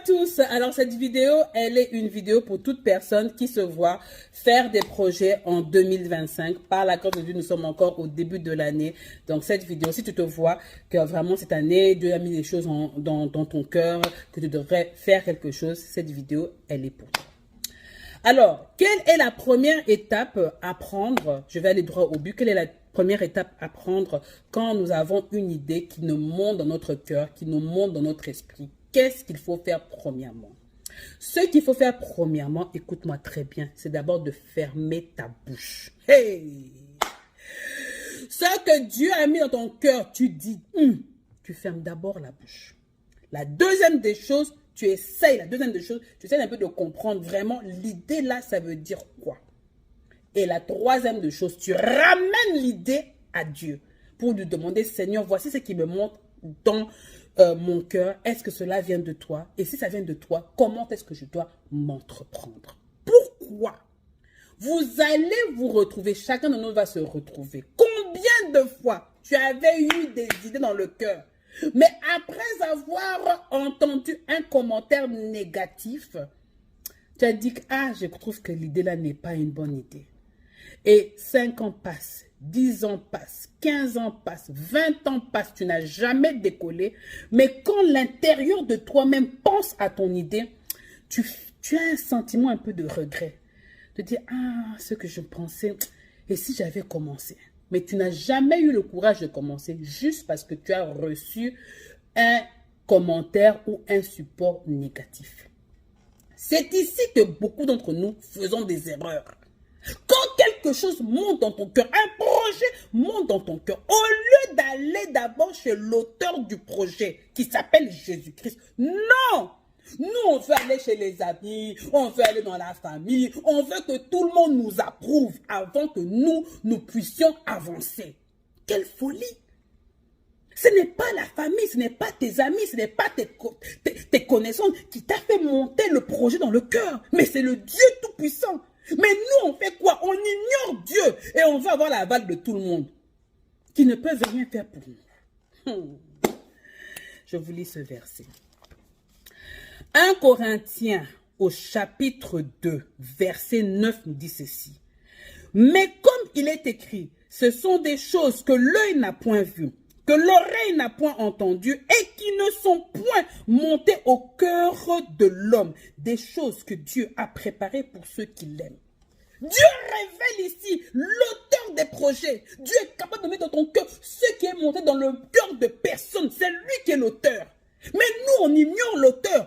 tous, alors cette vidéo, elle est une vidéo pour toute personne qui se voit faire des projets en 2025. Par la grâce de Dieu, nous sommes encore au début de l'année. Donc cette vidéo, si tu te vois que vraiment cette année, Dieu a mis des choses dans ton cœur, que tu devrais faire quelque chose, cette vidéo, elle est pour toi. Alors, quelle est la première étape à prendre? Je vais aller droit au but. Quelle est la première étape à prendre quand nous avons une idée qui nous monte dans notre cœur, qui nous monte dans notre esprit? Qu'est-ce qu'il faut faire premièrement? Ce qu'il faut faire premièrement, écoute-moi très bien, c'est d'abord de fermer ta bouche. Hey! Ce que Dieu a mis dans ton cœur, tu dis, tu fermes d'abord la bouche. La deuxième des choses, tu essayes un peu de comprendre vraiment l'idée là, ça veut dire quoi. Et la troisième des choses, tu ramènes l'idée à Dieu pour lui demander, Seigneur, voici ce qui me montre dans mon cœur. Est-ce que cela vient de toi? Et si ça vient de toi, comment est-ce que je dois m'entreprendre? Pourquoi? Vous allez vous retrouver, chacun de nous va se retrouver. Combien de fois tu avais eu des idées dans le cœur? Mais après avoir entendu un commentaire négatif, tu as dit que je trouve que l'idée là n'est pas une bonne idée. Et 5 ans passent, 10 ans passent, 15 ans passent, 20 ans passent, tu n'as jamais décollé. Mais quand l'intérieur de toi-même pense à ton idée, tu as un sentiment un peu de regret. De dire, ce que je pensais, et si j'avais commencé? Mais tu n'as jamais eu le courage de commencer juste parce que tu as reçu un commentaire ou un support négatif. C'est ici que beaucoup d'entre nous faisons des erreurs. Quand quelque chose monte dans ton cœur, un projet monte dans ton cœur, au lieu d'aller d'abord chez l'auteur du projet qui s'appelle Jésus-Christ, non! Nous, on veut aller chez les amis, on veut aller dans la famille, on veut que tout le monde nous approuve avant que nous puissions avancer. Quelle folie! Ce n'est pas la famille, ce n'est pas tes amis, ce n'est pas tes connaissances qui t'a fait monter le projet dans le cœur, mais c'est le Dieu Tout-Puissant. Mais nous, on fait quoi? On ignore Dieu et on veut avoir l'aval de tout le monde qui ne peuvent rien faire pour nous. Je vous lis ce verset. 1 Corinthiens au chapitre 2, verset 9 nous dit ceci. Mais comme il est écrit, ce sont des choses que l'œil n'a point vues, que l'oreille n'a point entendues et qui ne sont point montées au cœur de l'homme, des choses que Dieu a préparées pour ceux qui l'aiment. Dieu révèle ici l'auteur des projets. Dieu est capable de mettre dans ton cœur ce qui est monté dans le cœur de personne. C'est lui qui est l'auteur. Mais nous, on ignore l'auteur.